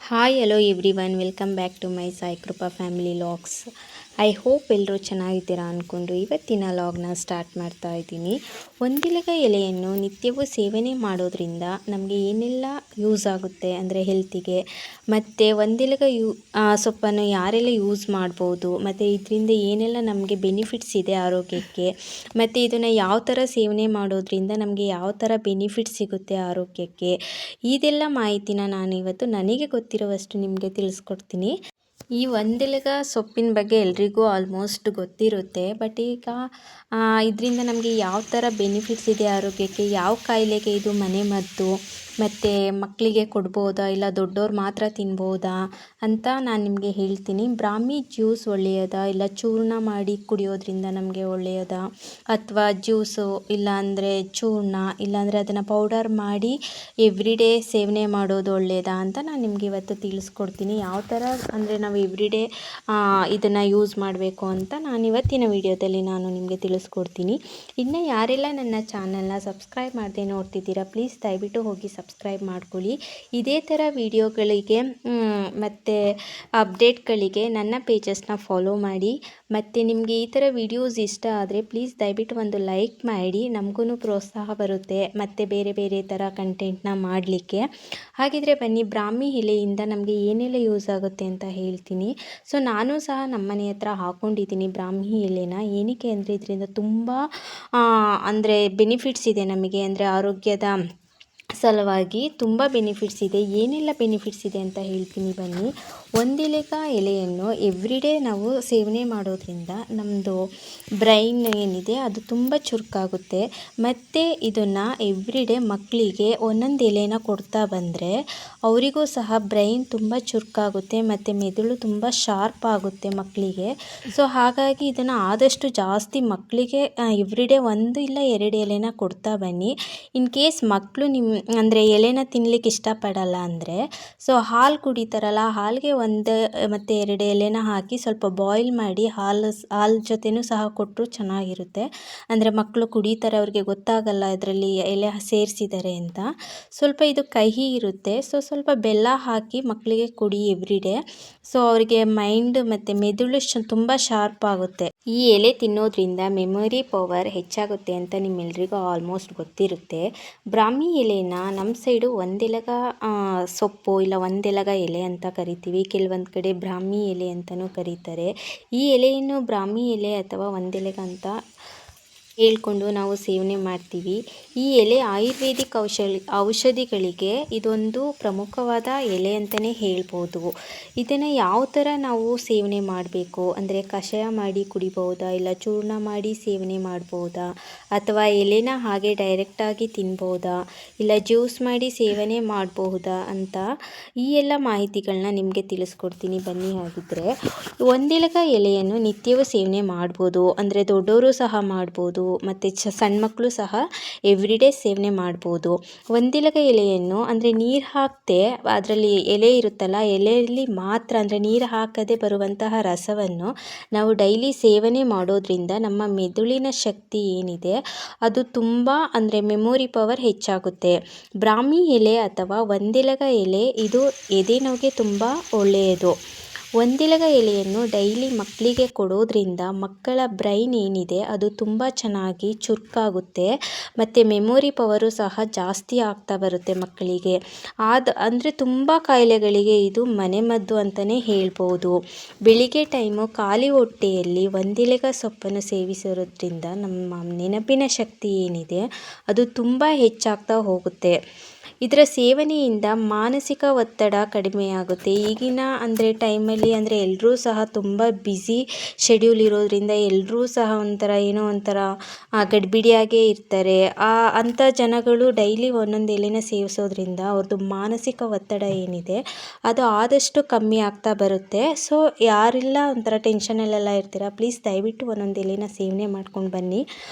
Hi hello everyone, welcome back to my Sai Krupa family vlogs. I hope ಎಲ್ಲರೂ ಚೆನ್ನಾಗಿದ್ದೀರಾ ಅಂದ್ಕೊಂಡು ಇವತ್ತಿನ ಲಾಗ್ನ ಸ್ಟಾರ್ಟ್ ಮಾಡ್ತಾ ಇದ್ದೀನಿ. ಒಂದಿಲಗ ಎಲೆಯನ್ನು ನಿತ್ಯವೂ ಸೇವನೆ ಮಾಡೋದ್ರಿಂದ ನಮಗೆ ಏನೆಲ್ಲ ಯೂಸ್ ಆಗುತ್ತೆ ಅಂದರೆ ಹೆಲ್ತಿಗೆ, ಮತ್ತು ಒಂದಿಲಗ ಸೊಪ್ಪನ್ನು ಯಾರೆಲ್ಲ ಯೂಸ್ ಮಾಡ್ಬೋದು, ಮತ್ತು ಇದರಿಂದ ಏನೆಲ್ಲ ನಮಗೆ ಬೆನಿಫಿಟ್ಸ್ ಇದೆ ಆರೋಗ್ಯಕ್ಕೆ, ಮತ್ತು ಇದನ್ನು ಯಾವ ಥರ ಸೇವನೆ ಮಾಡೋದ್ರಿಂದ ನಮಗೆ ಯಾವ ಥರ ಬೆನಿಫಿಟ್ ಸಿಗುತ್ತೆ ಆರೋಗ್ಯಕ್ಕೆ, ಇದೆಲ್ಲ ಮಾಹಿತಿನ ನಾನು ಇವತ್ತು ನನಗೆ ಗೊತ್ತಿರುವಷ್ಟು ನಿಮಗೆ ತಿಳಿಸ್ಕೊಡ್ತೀನಿ. ಈ ಒಂದೆಲಗ ಸೊಪ್ಪಿನ ಬಗ್ಗೆ ಎಲ್ರಿಗೂ ಆಲ್ಮೋಸ್ಟ್ ಗೊತ್ತಿರುತ್ತೆ. ಬಟ್ ಈಗ ಇದರಿಂದ ನಮಗೆ ಯಾವ ಥರ ಬೆನಿಫಿಟ್ಸ್ ಇದೆ ಆರೋಗ್ಯಕ್ಕೆ, ಯಾವ ಕಾಯಿಲೆಗೆ ಇದು ಮನೆಮದ್ದು, ಮತ್ತು ಮಕ್ಕಳಿಗೆ ಕೊಡ್ಬೋದಾ ಇಲ್ಲ ದೊಡ್ಡವ್ರು ಮಾತ್ರ ತಿನ್ಬೋದಾ ಅಂತ ನಾನು ನಿಮಗೆ ಹೇಳ್ತೀನಿ. ಬ್ರಾಹ್ಮಿ ಜ್ಯೂಸ್ ಒಳ್ಳೆಯದಾ ಇಲ್ಲ ಚೂರ್ಣ ಮಾಡಿ ಕುಡಿಯೋದ್ರಿಂದ ನಮಗೆ ಒಳ್ಳೆಯದಾ, ಅಥವಾ ಜ್ಯೂಸು ಇಲ್ಲಾಂದರೆ ಚೂರ್ಣ, ಇಲ್ಲಾಂದರೆ ಅದನ್ನು ಪೌಡರ್ ಮಾಡಿ ಎವ್ರಿಡೇ ಸೇವನೆ ಮಾಡೋದು ಒಳ್ಳೆಯದಾ ಅಂತ ನಾನು ನಿಮಗೆ ಇವತ್ತು ತಿಳಿಸ್ಕೊಡ್ತೀನಿ. ಯಾವ ಥರ ಅಂದರೆ ನಾವು ಎವ್ರಿಡೇ ಇದನ್ನು ಯೂಸ್ ಮಾಡಬೇಕು ಅಂತ ನಾನು ಇವತ್ತಿನ ವಿಡಿಯೋದಲ್ಲಿ ನಾನು ನಿಮಗೆ ತಿಳಿಸ್ಕೊಡ್ತೀನಿ. ಇನ್ನು ಯಾರೆಲ್ಲ ನನ್ನ ಚಾನಲ್ನ ಸಬ್ಸ್ಕ್ರೈಬ್ ಮಾಡದೆ ನೋಡ್ತಿದ್ದೀರಾ, ಪ್ಲೀಸ್ ದಯವಿಟ್ಟು ಹೋಗಿ ಸಬ್ಸ್ಕ್ರೈಬ್ ಮಾಡ್ಕೊಳ್ಳಿ. ಇದೇ ಥರ ವಿಡಿಯೋಗಳಿಗೆ ಮತ್ತು ಅಪ್ಡೇಟ್ಗಳಿಗೆ ನನ್ನ ಪೇಜಸ್ನ ಫಾಲೋ ಮಾಡಿ. ಮತ್ತು ನಿಮಗೆ ಈ ಥರ ವಿಡಿಯೋಸ್ ಇಷ್ಟ ಆದರೆ ಪ್ಲೀಸ್ ದಯವಿಟ್ಟು ಒಂದು ಲೈಕ್ ಮಾಡಿ, ನಮಗೂ ಪ್ರೋತ್ಸಾಹ ಬರುತ್ತೆ ಮತ್ತು ಬೇರೆ ಬೇರೆ ಥರ ಕಂಟೆಂಟ್ನ ಮಾಡಲಿಕ್ಕೆ. ಹಾಗಿದ್ರೆ ಬನ್ನಿ, ಬ್ರಾಹ್ಮಿ ಎಲೆಯಿಂದ ನಮಗೆ ಏನೆಲ್ಲ ಯೂಸ್ ಆಗುತ್ತೆ ಅಂತ ಹೇಳ್ತೀನಿ. ಸೊ ನಾನು ಸಹ ನಮ್ಮನೆ ಹತ್ರ ಹಾಕ್ಕೊಂಡಿದ್ದೀನಿ ಬ್ರಾಹ್ಮಿ ಎಲೆನ. ಏನಕ್ಕೆ ಅಂದರೆ ಇದರಿಂದ ತುಂಬ ಅಂದರೆ ಬೆನಿಫಿಟ್ಸ್ ಇದೆ ನಮಗೆ, ಅಂದರೆ ಆರೋಗ್ಯದ ಸಲುವಾಗಿ ತುಂಬ ಬೆನಿಫಿಟ್ಸ್ ಇದೆ. ಏನೆಲ್ಲ ಬೆನಿಫಿಟ್ಸ್ ಇದೆ ಅಂತ ಹೇಳ್ತೀನಿ ಬನ್ನಿ. ಒಂದೆಲಗ ಎಲೆಯನ್ನು ಎವ್ರಿಡೇ ನಾವು ಸೇವನೆ ಮಾಡೋದ್ರಿಂದ ನಮ್ಮದು ಬ್ರೈನ್ ಏನಿದೆ ಅದು ತುಂಬ ಚುರುಕಾಗುತ್ತೆ. ಮತ್ತು ಇದನ್ನು ಎವ್ರಿಡೇ ಮಕ್ಕಳಿಗೆ ಒಂದೊಂದು ಎಲೆನ ಕೊಡ್ತಾ ಬಂದರೆ ಅವರಿಗೂ ಸಹ ಬ್ರೈನ್ ತುಂಬ ಚುರುಕಾಗುತ್ತೆ ಮತ್ತು ಮೆದುಳು ತುಂಬ ಶಾರ್ಪ್ ಆಗುತ್ತೆ ಮಕ್ಕಳಿಗೆ. ಸೊ ಹಾಗಾಗಿ ಇದನ್ನು ಆದಷ್ಟು ಜಾಸ್ತಿ ಮಕ್ಕಳಿಗೆ ಎವ್ರಿಡೇ 1 ಇಲ್ಲ 2 ಎಲೆನ ಕೊಡ್ತಾ ಬನ್ನಿ. ಇನ್ ಕೇಸ್ ಮಕ್ಕಳು ಅಂದರೆ ಎಲೆನ ತಿನ್ನಲಿಕ್ಕೆ ಇಷ್ಟಪಡಲ್ಲ ಅಂದರೆ ಸೊ ಹಾಲು ಕುಡಿತಾರಲ್ಲ, ಹಾಲಿಗೆ 1 ಮತ್ತು 2 ಎಲೆನ ಹಾಕಿ ಸ್ವಲ್ಪ ಬಾಯ್ಲ್ ಮಾಡಿ ಹಾಲು ಜೊತೆನೂ ಸಹ ಕೊಟ್ಟರು ಚೆನ್ನಾಗಿರುತ್ತೆ. ಅಂದರೆ ಮಕ್ಕಳು ಕುಡಿತಾರೆ, ಅವ್ರಿಗೆ ಗೊತ್ತಾಗಲ್ಲ ಇದರಲ್ಲಿ ಎಲೆ ಸೇರಿಸಿದ್ದಾರೆ ಅಂತ. ಸ್ವಲ್ಪ ಇದು ಕಹಿ ಇರುತ್ತೆ, ಸೊ ಸ್ವಲ್ಪ ಬೆಲ್ಲ ಹಾಕಿ ಮಕ್ಕಳಿಗೆ ಕೊಡಿ ಎವ್ರಿಡೇ. ಸೊ ಅವರಿಗೆ ಮೈಂಡ್ ಮತ್ತು ಮೆದುಳು ತುಂಬ ಶಾರ್ಪ್ ಆಗುತ್ತೆ. ಈ ಎಲೆ ತಿನ್ನೋದ್ರಿಂದ ಮೆಮೊರಿ ಪವರ್ ಹೆಚ್ಚಾಗುತ್ತೆ ಅಂತ ನಿಮ್ಮೆಲ್ರಿಗೂ ಆಲ್ಮೋಸ್ಟ್ ಗೊತ್ತಿರುತ್ತೆ. ಬ್ರಾಹ್ಮಿ ಎಲೆನ ನಮ್ಮ ಸೈಡು ಒಂದೆಲಗ ಸೊಪ್ಪು ಇಲ್ಲ ಒಂದೆಲಗ ಎಲೆ ಅಂತ ಕರಿತೀವಿ, ಕೆಲವೊಂದು ಕಡೆ ಬ್ರಾಹ್ಮಿ ಎಲೆ ಅಂತಲೂ ಕರೀತಾರೆ. ಈ ಎಲೆಯನ್ನು ಬ್ರಾಹ್ಮಿ ಎಲೆ ಅಥವಾ ಒಂದೆಲಗ ಅಂತ ಹೇಳ್ಕೊಂಡು ನಾವು ಸೇವನೆ ಮಾಡ್ತೀವಿ. ಈ ಎಲೆ ಆಯುರ್ವೇದಿಕ್ ಔಷಧಿಗಳಿಗೆ ಇದೊಂದು ಪ್ರಮುಖವಾದ ಎಲೆ ಅಂತಲೇ ಹೇಳ್ಬೋದು. ಇದನ್ನು ಯಾವ ಥರ ನಾವು ಸೇವನೆ ಮಾಡಬೇಕು ಅಂದರೆ ಕಷಾಯ ಮಾಡಿ ಕುಡಿಬೋದಾ, ಇಲ್ಲ ಚೂರ್ಣ ಮಾಡಿ ಸೇವನೆ ಮಾಡ್ಬೋದಾ, ಅಥವಾ ಎಲೆನ ಹಾಗೆ ಡೈರೆಕ್ಟಾಗಿ ತಿನ್ಬೋದಾ, ಇಲ್ಲ ಜ್ಯೂಸ್ ಮಾಡಿ ಸೇವನೆ ಮಾಡಬಹುದಾ ಅಂತ ಈ ಎಲ್ಲ ಮಾಹಿತಿಗಳನ್ನ ನಿಮಗೆ ತಿಳಿಸ್ಕೊಡ್ತೀನಿ ಬನ್ನಿ. ಹಾಗಿದ್ರೆ ಒಂದೆಲಗ ಎಲೆಯನ್ನು ನಿತ್ಯವೂ ಸೇವನೆ ಮಾಡ್ಬೋದು, ಅಂದರೆ ದೊಡ್ಡವರು ಸಹ ಮಾಡ್ಬೋದು ಮತ್ತು ಸಣ್ಣ ಮಕ್ಕಳು ಸಹ ಎವ್ರಿಡೇ ಸೇವನೆ ಮಾಡ್ಬೋದು. ಒಂದೆಲಗ ಎಲೆಯನ್ನು ಅಂದರೆ ನೀರು ಹಾಕದೆ ಅದರಲ್ಲಿ ಎಲೆ ಇರುತ್ತಲ್ಲ, ಎಲೆಯಲ್ಲಿ ಮಾತ್ರ ಅಂದರೆ ನೀರು ಹಾಕದೆ ಬರುವಂತಹ ರಸವನ್ನು ನಾವು ಡೈಲಿ ಸೇವನೆ ಮಾಡೋದ್ರಿಂದ ನಮ್ಮ ಮೆದುಳಿನ ಶಕ್ತಿ ಏನಿದೆ ಅದು ತುಂಬ ಅಂದರೆ ಮೆಮೊರಿ ಪವರ್ ಹೆಚ್ಚಾಗುತ್ತೆ. ಬ್ರಾಹ್ಮಿ ಎಲೆ ಅಥವಾ ಒಂದೆಲಗ ಎಲೆ ಇದು ಎದೆ ನೋವಿಗೆ ತುಂಬ ಒಳ್ಳೆಯದು. ಒಂದೆಲಗ ಎಲೆಯನ್ನು ಡೈಲಿ ಮಕ್ಕಳಿಗೆ ಕೊಡೋದ್ರಿಂದ ಮಕ್ಕಳ ಬ್ರೈನ್ ಏನಿದೆ ಅದು ತುಂಬ ಚೆನ್ನಾಗಿ ಚುರುಕಾಗುತ್ತೆ ಮತ್ತು ಮೆಮೊರಿ ಪವರು ಸಹ ಜಾಸ್ತಿ ಆಗ್ತಾ ಬರುತ್ತೆ ಮಕ್ಕಳಿಗೆ. ಅಂದರೆ ತುಂಬ ಕಾಯಿಲೆಗಳಿಗೆ ಇದು ಮನೆಮದ್ದು ಅಂತಲೇ ಹೇಳ್ಬೋದು. ಬೆಳಿಗ್ಗೆ ಟೈಮು ಖಾಲಿ ಹೊಟ್ಟೆಯಲ್ಲಿ ಒಂದೆಲಗ ಸೊಪ್ಪನ್ನು ಸೇವಿಸೋದ್ರಿಂದ ನಮ್ಮ ನೆನಪಿನ ಶಕ್ತಿ ಏನಿದೆ ಅದು ತುಂಬ ಹೆಚ್ಚಾಗ್ತಾ ಹೋಗುತ್ತೆ. ಇದರ ಸೇವನೆಯಿಂದ ಮಾನಸಿಕ ಒತ್ತಡ ಕಡಿಮೆಯಾಗುತ್ತೆ. ಈಗಿನ ಅಂದರೆ ಟೈಮಲ್ಲಿ ಅಂದರೆ ಎಲ್ಲರೂ ಸಹ ತುಂಬ ಬ್ಯುಸಿ ಶೆಡ್ಯೂಲ್ ಇರೋದ್ರಿಂದ ಎಲ್ಲರೂ ಸಹ ಏನೋ ಒಂಥರ ಗಡಿಬಿಡಿಯಾಗೇ ಇರ್ತಾರೆ. ಅಂಥ ಜನಗಳು ಡೈಲಿ ಒಂದೊಂದು ಎಲೆನ ಸೇವಿಸೋದ್ರಿಂದ ಅವ್ರದ್ದು ಮಾನಸಿಕ ಒತ್ತಡ ಏನಿದೆ ಅದು ಆದಷ್ಟು ಕಮ್ಮಿ ಆಗ್ತಾ ಬರುತ್ತೆ. ಸೊ ಯಾರೆಲ್ಲ ಒಂಥರ ಟೆನ್ಷನಲ್ಲೆಲ್ಲ ಇರ್ತೀರಾ, ಪ್ಲೀಸ್ ದಯವಿಟ್ಟು ಒಂದೊಂದು ಎಲೆನ ಸೇವನೆ ಮಾಡ್ಕೊಂಡು ಬನ್ನಿ.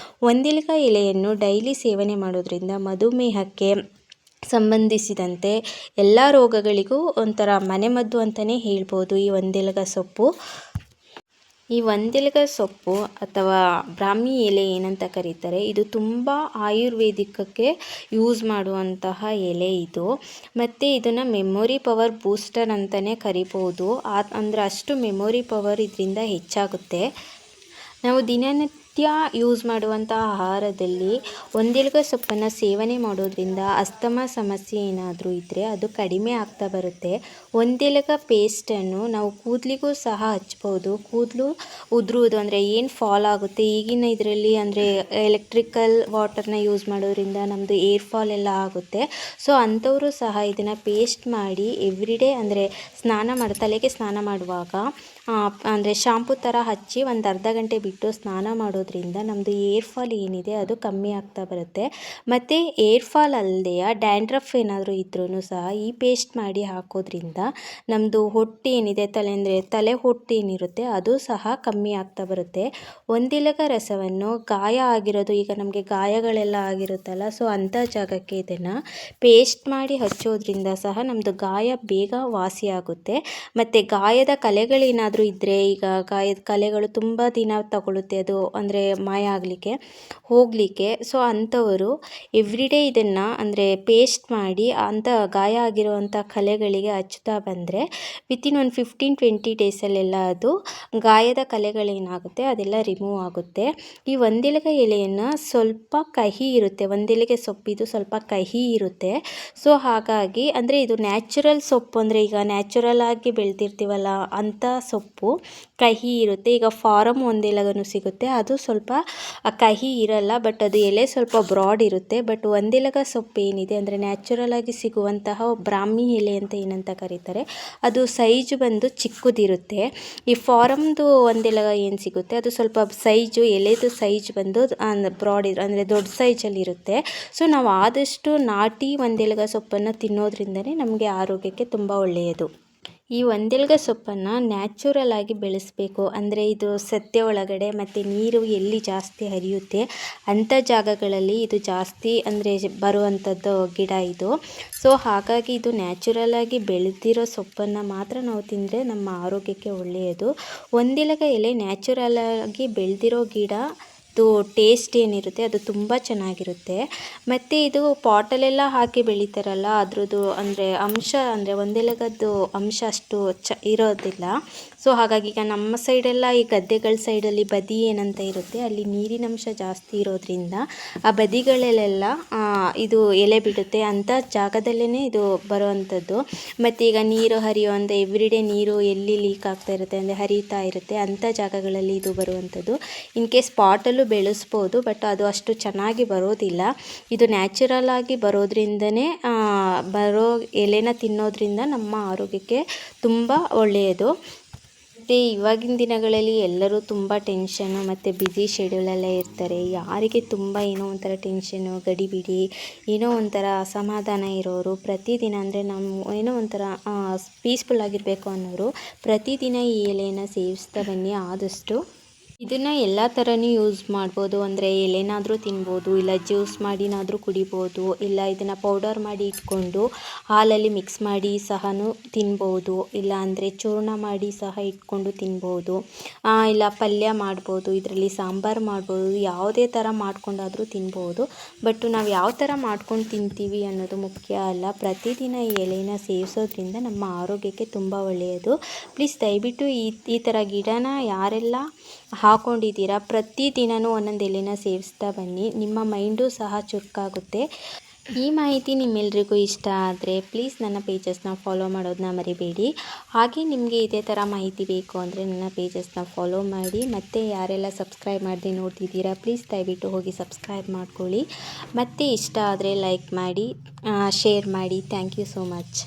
ಒಂದೆಲಗ ಎಲೆಯನ್ನು ಡೈಲಿ ಸೇವನೆ ಮಾಡೋದ್ರಿಂದ ಮಧುಮೇಹಕ್ಕೆ ಸಂಬಂಧಿಸಿದಂತೆ ಎಲ್ಲ ರೋಗಗಳಿಗೂ ಒಂಥರ ಮನೆಮದ್ದು ಅಂತಲೇ ಹೇಳ್ಬೋದು ಈ ಒಂದೆಲಗ ಸೊಪ್ಪು. ಈ ಒಂದೆಲಗ ಸೊಪ್ಪು ಅಥವಾ ಬ್ರಾಹ್ಮಿ ಎಲೆ ಏನಂತ ಕರೀತಾರೆ, ಇದು ತುಂಬ ಆಯುರ್ವೇದಿಕಕ್ಕೆ ಯೂಸ್ ಮಾಡುವಂತಹ ಎಲೆ ಇದು. ಮತ್ತು ಇದನ್ನು ಮೆಮೊರಿ ಪವರ್ ಬೂಸ್ಟರ್ ಅಂತಲೇ ಕರಿಬೋದು. ಅಂದರೆ ಅಷ್ಟು ಮೆಮೊರಿ ಪವರ್ ಇದರಿಂದ ಹೆಚ್ಚಾಗುತ್ತೆ. ನಾವು ದಿನನಿತ್ಯ ಯೂಸ್ ಮಾಡುವಂಥ ಆಹಾರದಲ್ಲಿ ಒಂದೆಲಗ ಸೊಪ್ಪನ್ನು ಸೇವನೆ ಮಾಡೋದ್ರಿಂದ ಅಸ್ತಮ ಸಮಸ್ಯೆ ಏನಾದರೂ ಇದ್ದರೆ ಅದು ಕಡಿಮೆ ಆಗ್ತಾ ಬರುತ್ತೆ. ಒಂದೆಲಗ ಪೇಸ್ಟನ್ನು ನಾವು ಕೂದಲಿಗೂ ಸಹ ಹಚ್ಬೋದು. ಕೂದಲು ಉದುರುವುದು ಅಂದರೆ ಏನು ಫಾಲ್ ಆಗುತ್ತೆ ಈಗಿನ ಇದರಲ್ಲಿ, ಅಂದರೆ ಎಲೆಕ್ಟ್ರಿಕಲ್ ವಾಟರ್ನ ಯೂಸ್ ಮಾಡೋದ್ರಿಂದ ನಮ್ಮದು ಏರ್ ಫಾಲ್ ಎಲ್ಲ ಆಗುತ್ತೆ. ಸೊ ಅಂಥವರು ಸಹ ಇದನ್ನು ಪೇಸ್ಟ್ ಮಾಡಿ ಎವ್ರಿಡೇ, ಅಂದರೆ ತಲೆಗೆ ಸ್ನಾನ ಮಾಡುವಾಗ ಅಂದರೆ ಶಾಂಪು ಥರ ಹಚ್ಚಿ ಒಂದು ಅರ್ಧ ಗಂಟೆ ಬಿಟ್ಟು ಸ್ನಾನ ಮಾಡೋದ್ರಿಂದ ನಮ್ಮದು ಏರ್ ಫಾಲ್ ಏನಿದೆ ಅದು ಕಮ್ಮಿ ಆಗ್ತಾ ಬರುತ್ತೆ. ಮತ್ತು ಏರ್ ಫಾಲ್ ಅಲ್ಲದೆ ಡ್ಯಾಂಡ್ರಫ್ ಏನಾದರೂ ಇದ್ರೂ ಸಹ ಈ ಪೇಸ್ಟ್ ಮಾಡಿ ಹಾಕೋದ್ರಿಂದ ನಮ್ಮದು ಹೊಟ್ಟೆ ಏನಿದೆ, ತಲೆ ಹೊಟ್ಟೆ ಏನಿರುತ್ತೆ ಅದು ಸಹ ಕಮ್ಮಿ ಆಗ್ತಾ ಬರುತ್ತೆ. ಒಂದೆಲಗ ರಸವನ್ನು ಗಾಯ ಆಗಿರೋದು, ಈಗ ನಮಗೆ ಗಾಯಗಳೆಲ್ಲ ಆಗಿರುತ್ತಲ್ಲ, ಸೊ ಅಂಥ ಜಾಗಕ್ಕೆ ಇದನ್ನು ಪೇಸ್ಟ್ ಮಾಡಿ ಹಚ್ಚೋದ್ರಿಂದ ಸಹ ನಮ್ಮದು ಗಾಯ ಬೇಗ ವಾಸಿಯಾಗುತ್ತೆ. ಮತ್ತು ಗಾಯದ ಕಲೆಗಳೇನಾದರೂ ಇದ್ದರೆ, ಈಗ ಗಾಯದ ಕಲೆಗಳು ತುಂಬ ದಿನ ತಗೊಳ್ಳುತ್ತೆ ಅದು ಅಂದರೆ ಮಾಯ ಹೋಗಲಿಕ್ಕೆ. ಸೊ ಅಂಥವರು ಎವ್ರಿಡೇ ಇದನ್ನು ಅಂದರೆ ಪೇಸ್ಟ್ ಮಾಡಿ ಅಂಥ ಗಾಯ ಆಗಿರುವಂಥ ಕಲೆಗಳಿಗೆ ಹಚ್ತಾ ಬಂದರೆ ವಿತಿನ್ ಒಂದು 15-20 ಡೇಸಲ್ಲೆಲ್ಲ ಅದು ಗಾಯದ ಕಲೆಗಳೇನಾಗುತ್ತೆ ಅದೆಲ್ಲ ರಿಮೂವ್ ಆಗುತ್ತೆ. ಈ ಒಂದೆಲಗ ಎಲೆಯನ್ನು ಸ್ವಲ್ಪ ಕಹಿ ಇರುತ್ತೆ, ಒಂದೆಲಗ ಸೊಪ್ಪಿದು ಸ್ವಲ್ಪ ಕಹಿ ಇರುತ್ತೆ. ಸೊ ಹಾಗಾಗಿ ಅಂದರೆ ಇದು ನ್ಯಾಚುರಲ್ ಸೊಪ್ಪು, ಅಂದರೆ ಈಗ ನ್ಯಾಚುರಲ್ ಆಗಿ ಬೆಳೆದಿರ್ತೀವಲ್ಲ ಅಂಥ ಸೊಪ್ಪು ಕಹಿ ಇರುತ್ತೆ. ಈಗ ಫಾರಮ್ ಒಂದೆಲಗನೂ ಸಿಗುತ್ತೆ, ಅದು ಸ್ವಲ್ಪ ಕಹಿ ಇರಲ್ಲ, ಬಟ್ ಅದು ಎಲೆ ಸ್ವಲ್ಪ ಬ್ರಾಡ್ ಇರುತ್ತೆ. ಬಟ್ ಒಂದೆಲಗ ಸೊಪ್ಪು ಏನಿದೆ ಅಂದರೆ ನ್ಯಾಚುರಲ್ ಆಗಿ ಸಿಗುವಂತಹ ಬ್ರಾಹ್ಮಿ ಎಲೆ ಅಂತ ಏನಂತ ಕರೀತಾರೆ, ಅದು ಸೈಜ್ ಬಂದು ಚಿಕ್ಕದಿರುತ್ತೆ. ಈ ಫಾರಮ್ದು ಒಂದೆಲಗ ಏನು ಸಿಗುತ್ತೆ ಅದು ಸ್ವಲ್ಪ ಸೈಜು, ಎಲೆದು ಸೈಜ್ ಬಂದು ಬ್ರಾಡ್ ಅಂದರೆ ದೊಡ್ಡ ಸೈಜಲ್ಲಿ ಇರುತ್ತೆ. ಸೊ ನಾವು ಆದಷ್ಟು ನಾಟಿ ಒಂದೆಲಗ ಸೊಪ್ಪನ್ನು ತಿನ್ನೋದ್ರಿಂದನೇ ನಮಗೆ ಆರೋಗ್ಯಕ್ಕೆ ತುಂಬ ಒಳ್ಳೆಯದು. ಈ ಒಂದೆಲಗ ಸೊಪ್ಪನ್ನು ನ್ಯಾಚುರಲ್ ಆಗಿ ಬೆಳೆಸಬೇಕು. ಅಂದರೆ ಇದು ಸತ್ಯ ಒಳಗಡೆ ಮತ್ತು ನೀರು ಎಲ್ಲಿ ಜಾಸ್ತಿ ಹರಿಯುತ್ತೆ ಅಂಥ ಜಾಗಗಳಲ್ಲಿ ಇದು ಜಾಸ್ತಿ ಅಂದರೆ ಬರುವಂಥದ್ದು ಗಿಡ ಇದು. ಸೊ ಹಾಗಾಗಿ ಇದು ನ್ಯಾಚುರಲ್ ಆಗಿ ಬೆಳೆದಿರೋ ಸೊಪ್ಪನ್ನು ಮಾತ್ರ ನಾವು ತಿಂದರೆ ನಮ್ಮ ಆರೋಗ್ಯಕ್ಕೆ ಒಳ್ಳೆಯದು. ಒಂದೆಲಗ ಎಲೆ ನ್ಯಾಚುರಲ್ ಆಗಿ ಬೆಳೆದಿರೋ ಗಿಡ ಟೇಸ್ಟ್ ಏನಿರುತ್ತೆ ಅದು ತುಂಬ ಚೆನ್ನಾಗಿರುತ್ತೆ. ಮತ್ತು ಇದು ಪಾಟಲ್ಲೆಲ್ಲ ಹಾಕಿ ಬೆಳೀತಾರಲ್ಲ, ಅದ್ರದ್ದು ಅಂದರೆ ಅಂಶ, ಅಂದರೆ ಒಂದೆಲಗದ್ದು ಅಂಶ ಅಷ್ಟು ಇರೋದಿಲ್ಲ. ಸೊ ಹಾಗಾಗಿ ಈಗ ನಮ್ಮ ಸೈಡೆಲ್ಲ ಈ ಗದ್ದೆಗಳ ಸೈಡಲ್ಲಿ ಬದಿ ಏನಂತ ಇರುತ್ತೆ ಅಲ್ಲಿ ನೀರಿನಂಶ ಜಾಸ್ತಿ ಇರೋದ್ರಿಂದ ಆ ಬದಿಗಳಲ್ಲೆಲ್ಲ ಇದು ಎಲೆ ಬಿಡುತ್ತೆ, ಅಂಥ ಜಾಗದಲ್ಲೇ ಇದು ಬರುವಂಥದ್ದು. ಮತ್ತು ಈಗ ನೀರು ಹರಿಯುವಂಥ ಎವ್ರಿಡೇ ನೀರು ಎಲ್ಲಿ ಲೀಕ್ ಆಗ್ತಾ ಇರುತ್ತೆ ಅಂದರೆ ಹರಿತಾ ಇರುತ್ತೆ ಅಂಥ ಜಾಗಗಳಲ್ಲಿ ಇದು ಬರುವಂಥದ್ದು. ಇನ್ ಕೇಸ್ ಪಾಟಲ್ಲೂ ಬೆಳೆಸ್ಬೋದು, ಬಟ್ ಅದು ಅಷ್ಟು ಚೆನ್ನಾಗಿ ಬರೋದಿಲ್ಲ. ಇದು ನ್ಯಾಚುರಲ್ ಆಗಿ ಬರೋದ್ರಿಂದನೇ ಬರೋ ಎಲೆನ ತಿನ್ನೋದ್ರಿಂದ ನಮ್ಮ ಆರೋಗ್ಯಕ್ಕೆ ತುಂಬ ಒಳ್ಳೆಯದು. ಮತ್ತು ಇವಾಗಿನ ದಿನಗಳಲ್ಲಿ ಎಲ್ಲರೂ ತುಂಬ ಟೆನ್ಷನ್ನು ಮತ್ತು ಬ್ಯುಸಿ ಶೆಡ್ಯೂಲಲ್ಲೇ ಇರ್ತಾರೆ. ಯಾರಿಗೆ ತುಂಬ ಏನೋ ಒಂಥರ ಟೆನ್ಷನ್ನು, ಗಡಿಬಿಡಿ, ಏನೋ ಒಂಥರ ಅಸಮಾಧಾನ ಇರೋರು ಪ್ರತಿದಿನ, ಅಂದರೆ ನಮ್ಮ ಏನೋ ಒಂಥರ ಪೀಸ್ಫುಲ್ ಆಗಿರಬೇಕು ಅನ್ನೋರು ಪ್ರತಿದಿನ ಈ ಎಲೆಯನ್ನು ಸೇವಿಸ್ತಾ ಬನ್ನಿ ಆದಷ್ಟು. ಇದನ್ನು ಎಲ್ಲ ಥರನೂ ಯೂಸ್ ಮಾಡ್ಬೋದು, ಅಂದರೆ ಎಲೆನಾದರೂ ತಿನ್ಬೋದು, ಇಲ್ಲ ಜ್ಯೂಸ್ ಮಾಡಿನಾದರೂ ಕುಡಿಬೋದು, ಇಲ್ಲ ಇದನ್ನು ಪೌಡರ್ ಮಾಡಿ ಇಟ್ಕೊಂಡು ಹಾಲಲ್ಲಿ ಮಿಕ್ಸ್ ಮಾಡಿ ಸಹ ತಿನ್ಬೋದು, ಇಲ್ಲ ಅಂದರೆ ಚೂರ್ಣ ಮಾಡಿ ಸಹ ಇಟ್ಕೊಂಡು ತಿನ್ಬೋದು, ಇಲ್ಲ ಪಲ್ಯ ಮಾಡ್ಬೋದು, ಇದರಲ್ಲಿ ಸಾಂಬಾರು ಮಾಡ್ಬೋದು, ಯಾವುದೇ ಥರ ಮಾಡ್ಕೊಂಡಾದರೂ ತಿನ್ಬೋದು. ಬಟ್ ನಾವು ಯಾವ ಥರ ಮಾಡ್ಕೊಂಡು ತಿಂತೀವಿ ಅನ್ನೋದು ಮುಖ್ಯ ಅಲ್ಲ. ಪ್ರತಿದಿನ ಈ ಎಲೆನ ಸೇವಿಸೋದ್ರಿಂದ ನಮ್ಮ ಆರೋಗ್ಯಕ್ಕೆ ತುಂಬ ಒಳ್ಳೆಯದು. ಪ್ಲೀಸ್ ದಯವಿಟ್ಟು ಈ ಥರ ಗಿಡನ ಯಾರೆಲ್ಲ ಹಾಕೊಂಡಿದ್ದೀರಾ ಪ್ರತಿದಿನವೂ ಒಂದೊಂದು ಎಲೆನ ಸೇವಿಸ್ತಾ ಬನ್ನಿ, ನಿಮ್ಮ ಮೈಂಡು ಸಹ ಚುರುಕಾಗುತ್ತೆ. ಈ ಮಾಹಿತಿ ನಿಮ್ಮೆಲ್ರಿಗೂ ಇಷ್ಟ ಆದರೆ ಪ್ಲೀಸ್ ನನ್ನ ಪೇಜಸ್ನ ಫಾಲೋ ಮಾಡೋದನ್ನ ಮರಿಬೇಡಿ. ಹಾಗೆ ನಿಮಗೆ ಇದೇ ಥರ ಮಾಹಿತಿ ಬೇಕು ಅಂದರೆ ನನ್ನ ಪೇಜಸ್ನ ಫಾಲೋ ಮಾಡಿ. ಮತ್ತು ಯಾರೆಲ್ಲ ಸಬ್ಸ್ಕ್ರೈಬ್ ಮಾಡದೆ ನೋಡ್ತಿದ್ದೀರಾ ಪ್ಲೀಸ್ ದಯವಿಟ್ಟು ಹೋಗಿ ಸಬ್ಸ್ಕ್ರೈಬ್ ಮಾಡ್ಕೊಳ್ಳಿ. ಮತ್ತು ಇಷ್ಟ ಆದರೆ ಲೈಕ್ ಮಾಡಿ, ಶೇರ್ ಮಾಡಿ. Thank you so much.